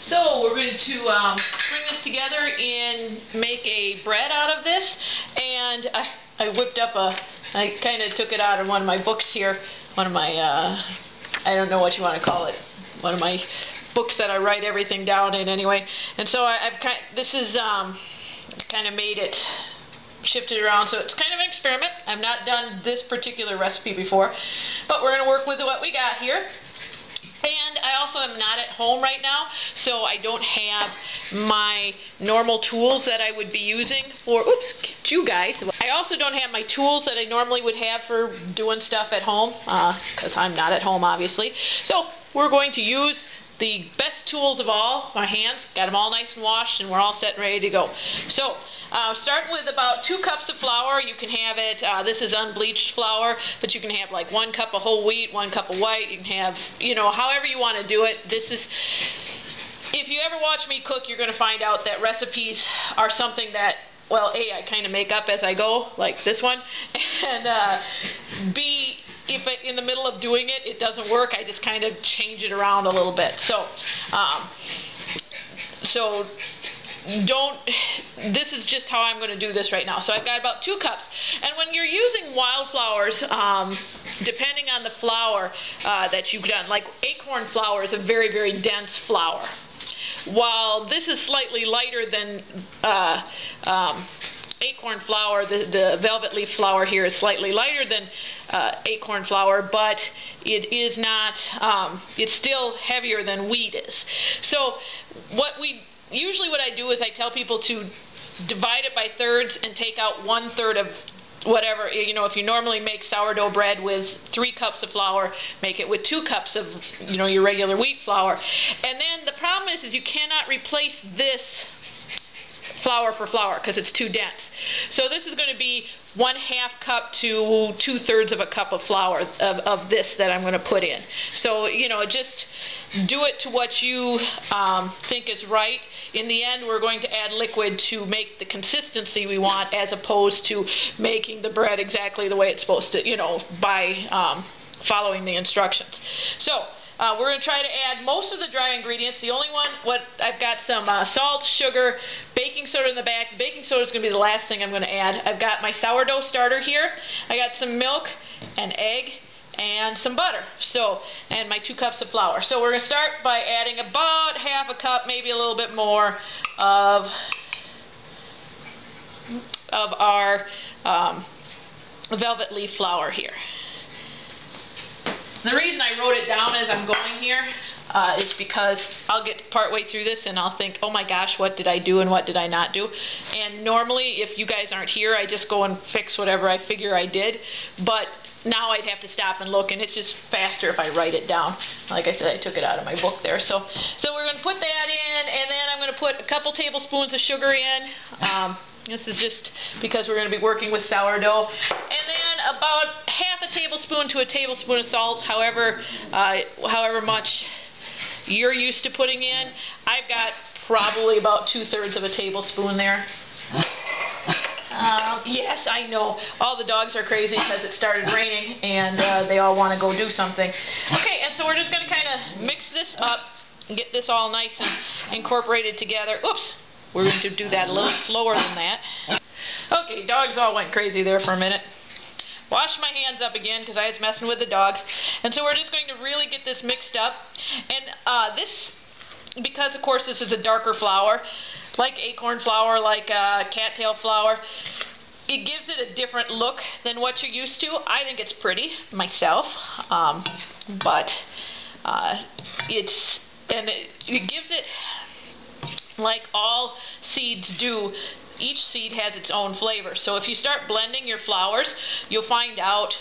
So we're going to bring this together and make a bread out of this. And I whipped up I kind of took it out of one of my books here. One of my, I don't know what you want to call it. One of my books that I write everything down in anyway. And so this is kind of made it, shifted around, so it's kind of an experiment. I've not done this particular recipe before, but we're going to work with what we got here. And I also am not at home right now, so I don't have my normal tools that I would be using for, you guys. I also don't have my tools that I normally would have for doing stuff at home, because I'm not at home, obviously. So we're going to use the best tools of all, my hands. Got them all nice and washed, and we're all set and ready to go. So, start with about 2 cups of flour. You can have it, this is unbleached flour, but you can have like 1 cup of whole wheat, 1 cup of white. You can have, however you want to do it. If you ever watch me cook, you're going to find out that recipes are something that, well, A, I kind of make up as I go, like this one, and B, if in the middle of doing it, it doesn't work, I just kind of change it around a little bit. This is just how I'm going to do this right now. So I've got about 2 cups. And when you're using wild flours, depending on the flour that you've done, like acorn flour is a very, very dense flour. While this is slightly lighter than acorn flour, the velvet leaf flour here is slightly lighter than acorn flour, but it is not, it's still heavier than wheat is. So usually what I do is I tell people to divide it by thirds and take out 1/3 of whatever, if you normally make sourdough bread with 3 cups of flour, make it with 2 cups of, your regular wheat flour. And then the problem is you cannot replace this flour for flour because it's too dense. So this is going to be 1/2 cup to 2/3 of a cup of flour of this that I'm going to put in. So, just do it to what you think is right. In the end, we're going to add liquid to make the consistency we want, as opposed to making the bread exactly the way it's supposed to, by following the instructions. So, we're going to try to add most of the dry ingredients. The only one, I've got some salt, sugar, baking soda in the back. Baking soda is going to be the last thing I'm going to add. I've got my sourdough starter here. I got some milk, an egg, and some butter. So, and my 2 cups of flour. So we're going to start by adding about 1/2 cup, maybe a little bit more, of our velvet leaf flour here. The reason I wrote it down as I'm going here is because I'll get partway through this and I'll think, oh my gosh, what did I do and what did I not do? And normally, if you guys aren't here, I just go and fix whatever I figure I did. But now I'd have to stop and look, and it's just faster if I write it down. Like I said, I took it out of my book there. So we're going to put that in, and then I'm going to put a couple tablespoons of sugar in. This is just because we're going to be working with sourdough. And then about 1/2 tablespoon to a tablespoon of salt, however much you're used to putting in. I've got probably about 2/3 of a tablespoon there. Yes, I know. All the dogs are crazy because it started raining and they all want to go do something. Okay, and so we're just going to kind of mix this up and get this all nice and incorporated together. Oops. We're going to do that a little slower than that. Okay, dogs all went crazy there for a minute. Washed my hands up again because I was messing with the dogs. And so we're just going to really get this mixed up. And because of course this is a darker flour, like acorn flour, like cattail flour, it gives it a different look than what you're used to. I think it's pretty myself, but it gives it, like all seeds do, each seed has its own flavor. So if you start blending your flours, you'll find out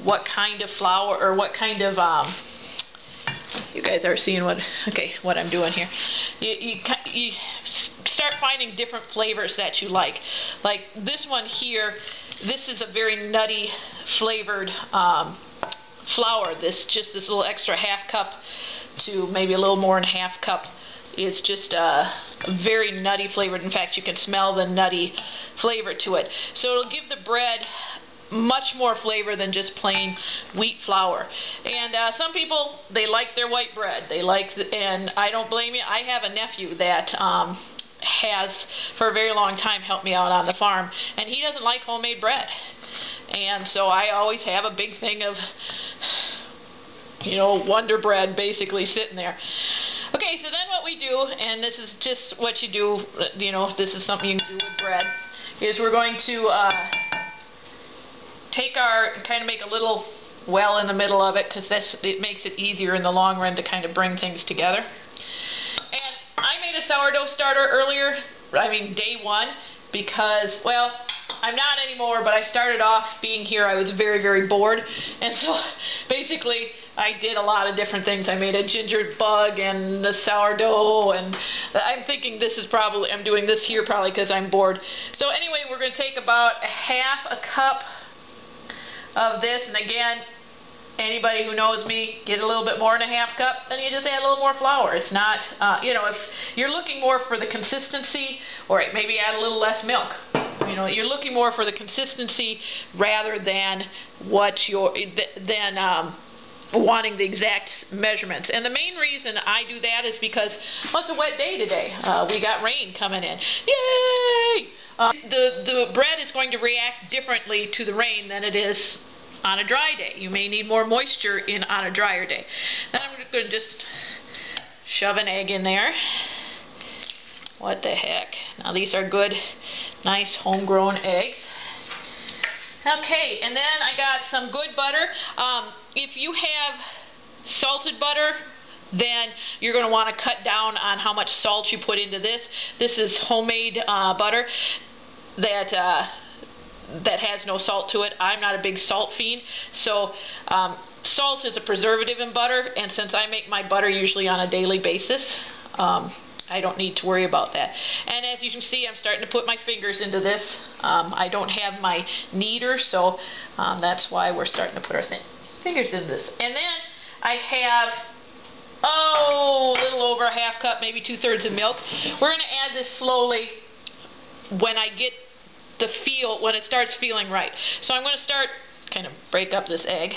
what kind of flour, or what kind of, you guys are seeing what I'm doing here. You start finding different flavors that you like. Like this one here, this is a very nutty flavored flour. This little extra 1/2 cup to maybe a little more than 1/2 cup. It's just very nutty flavored. In fact, you can smell the nutty flavor to it. So it'll give the bread much more flavor than just plain wheat flour. And some people, they like their white bread. They like, and I don't blame you. I have a nephew that has for a very long time helped me out on the farm, and he doesn't like homemade bread. And so I always have a big thing of, you know, Wonder Bread basically sitting there. Okay, so then what we do, and this is just what you do, you know, this is something you can do with bread, is we're going to take our, kind of make a little well in the middle of it, because it makes it easier in the long run to kind of bring things together. And I made a sourdough starter earlier, I mean day one, because, well, I'm not anymore, but I started off being here, I was very, very bored, and so basically I did a lot of different things. I made a ginger bug and the sourdough, and I'm thinking this is probably, I'm doing this here probably because I'm bored. So anyway, we're going to take about half a cup of this, and again, anybody who knows me, get a little bit more than a half cup, then you just add a little more flour. It's not, you know, if you're looking more for the consistency, or maybe add a little less milk. You know, you're looking more for the consistency rather than what you're, wanting the exact measurements. And the main reason I do that is because, well, it's a wet day today. We got rain coming in. Yay! The bread is going to react differently to the rain than it is on a dry day. You may need more moisture on a drier day. Then I'm going to just shove an egg in there. What the heck? Now these are good, nice homegrown eggs. Okay, and then I got some good butter. If you have salted butter, then you're going to want to cut down on how much salt you put into this. This is homemade butter that has no salt to it. I'm not a big salt fiend, so salt is a preservative in butter, and since I make my butter usually on a daily basis, I don't need to worry about that. And as you can see, I'm starting to put my fingers into this. I don't have my kneader, so that's why we're starting to put our fingers in this. And then I have, a little over a half cup, maybe 2/3 of milk. We're going to add this slowly when I get the feel, when it starts feeling right. So I'm going to start, kind of break up this egg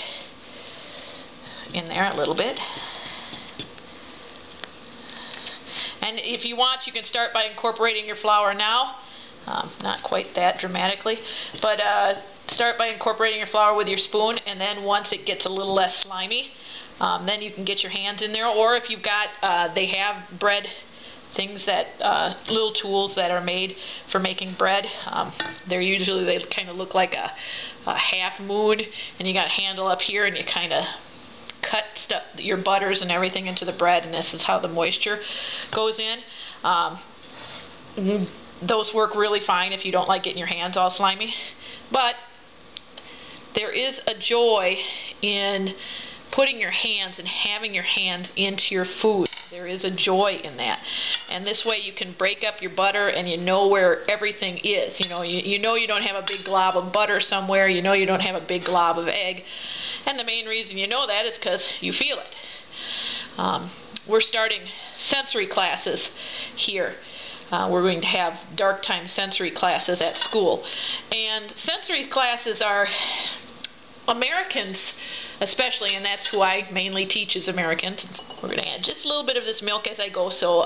in there a little bit. And if you want, you can start by incorporating your flour now. Not quite that dramatically, but start by incorporating your flour with your spoon, and then once it gets a little less slimy, then you can get your hands in there. Or if you've got, they have bread things that, little tools that are made for making bread. They're usually, they kind of look like a half moon, and you got a handle up here, and you kind of cut stuff, your butters and everything into the bread, and this is how the moisture goes in. Those work really fine if you don't like getting your hands all slimy, but there is a joy in putting your hands and having your hands into your food. There is a joy in that, and this way you can break up your butter and you know where everything is. You know you don't have a big glob of butter somewhere. You know you don't have a big glob of egg. And the main reason you know that is because you feel it. We're starting sensory classes here. We're going to have dark time sensory classes at school. And sensory classes are Americans especially, and that's who I mainly teach, is Americans. We're going to add just a little bit of this milk as I go. So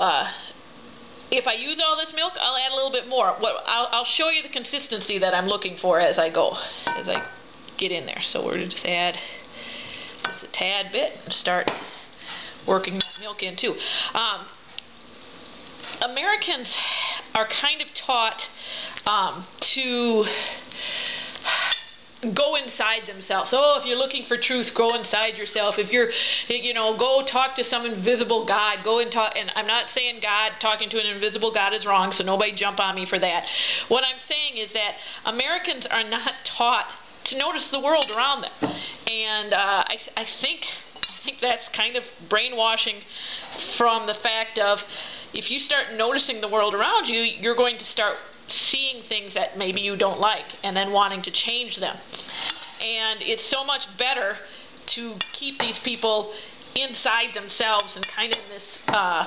if I use all this milk, I'll add a little bit more. I'll show you the consistency that I'm looking for as I go, as I get in there. So we're going to just add just a tad bit and start working that milk in too. Americans are kind of taught to go inside themselves. Oh, if you're looking for truth, go inside yourself. If you're, go talk to some invisible God. Go and talk. And I'm not saying God, talking to an invisible God is wrong, so nobody jump on me for that. What I'm saying is that Americans are not taught to notice the world around them. And I think that's kind of brainwashing, from the fact of, if you start noticing the world around you, you're going to start seeing things that maybe you don't like and then wanting to change them. And it's so much better to keep these people inside themselves and kind of in this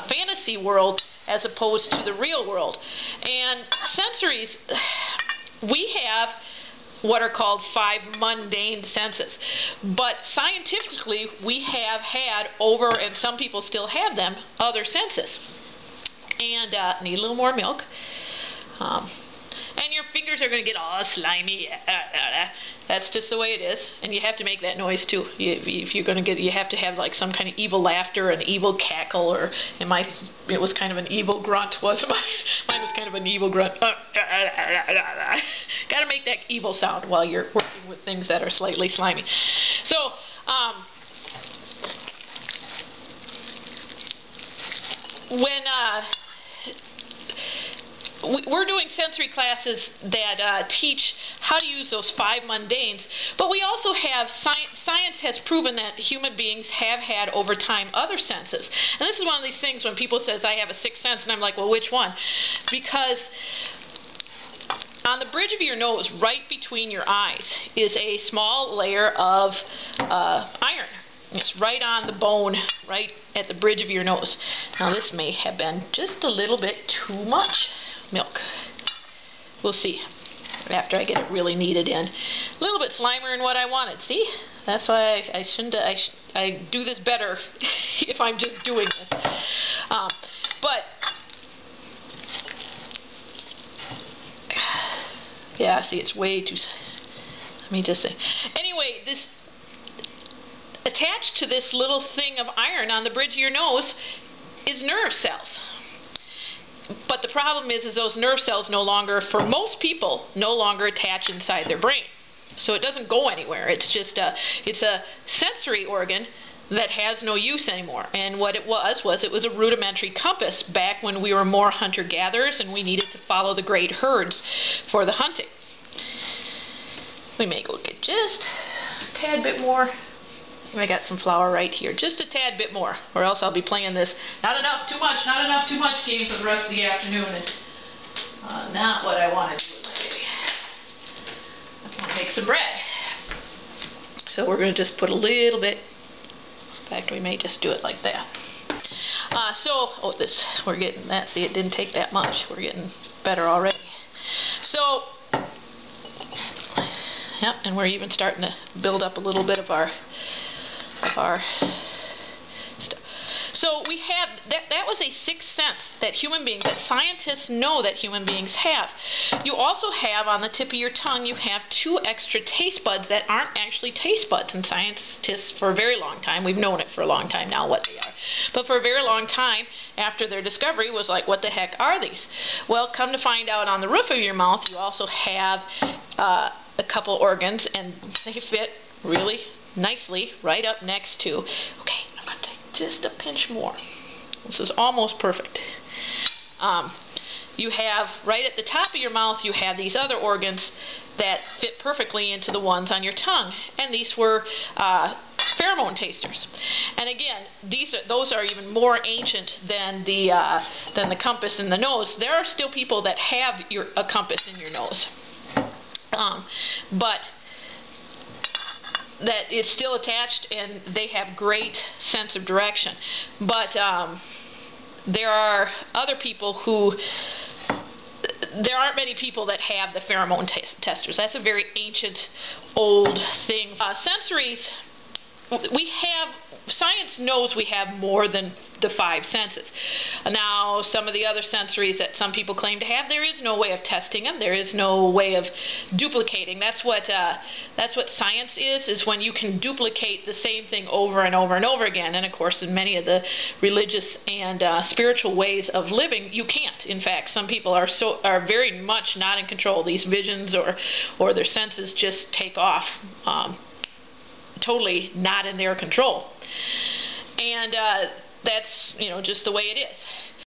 fantasy world as opposed to the real world. And sensories, we have what are called 5 mundane senses. But scientifically, we have had over, and some people still have them, other senses. And need a little more milk. And your fingers are going to get all slimy. That's just the way it is. And you have to make that noise too. If you're going to get, you have to have like some kind of evil laughter, an evil cackle, or it was kind of an evil grunt. Mine was kind of an evil grunt. Got to make that evil sound while you're working with things that are slightly slimy. So, when we're doing sensory classes that teach how to use those 5 mundanes, but we also have science has proven that human beings have had over time other senses. And this is one of these things when people says I have a 6th sense, and I'm like, well, which one? Because on the bridge of your nose, right between your eyes, is a small layer of iron. It's right on the bone, right at the bridge of your nose. Now this may have been just a little bit too much milk. We'll see after I get it really kneaded in. A little bit slimier than what I wanted. See? That's why I shouldn't. I do this better if I'm just doing this. But yeah, see, it's way too. Let me just say. Anyway, this attached to this little thing of iron on the bridge of your nose is nerve cells. But the problem is those nerve cells no longer, for most people, no longer attach inside their brain. So it doesn't go anywhere. It's just it's a sensory organ that has no use anymore. And what it was a rudimentary compass back when we were more hunter-gatherers and we needed to follow the great herds for the hunting. We may go get just a tad bit more. I got some flour right here, just a tad bit more, or else I'll be playing this not enough, too much, not enough, too much game for the rest of the afternoon, and not what I want to do with my baby. I want to make some bread. So we're going to just put a little bit, in fact we may just do it like that. We're getting that, see, it didn't take that much, we're getting better already. So, yep, and we're even starting to build up a little bit of our stuff. So we have, that was a 6th sense that scientists know that human beings have. You also have on the tip of your tongue, you have 2 extra taste buds that aren't actually taste buds. And scientists for a very long time, we've known it for a long time now what they are, but for a very long time after their discovery was like, what the heck are these? Well, come to find out, on the roof of your mouth you also have a couple organs, and they fit really nicely right up next to, okay, I'm going to take just a pinch more. This is almost perfect. You have, right at the top of your mouth, you have these other organs that fit perfectly into the ones on your tongue. And these were pheromone tasters. And again, those are even more ancient than the compass in the nose. There are still people that have a compass in your nose. But that it's still attached and they have great sense of direction. But there are other people who, there aren't many people that have the pheromone testers. That's a very ancient, old thing. Sensories, science knows we have more than the 5 senses. Now, some of the other sensories that some people claim to have, there is no way of testing them. There is no way of duplicating. That's what science is when you can duplicate the same thing over and over and over again. And of course, in many of the religious and spiritual ways of living, you can't. In fact, some people are very much not in control. These visions or their senses just take off. Totally not in their control. And that's, just the way it is.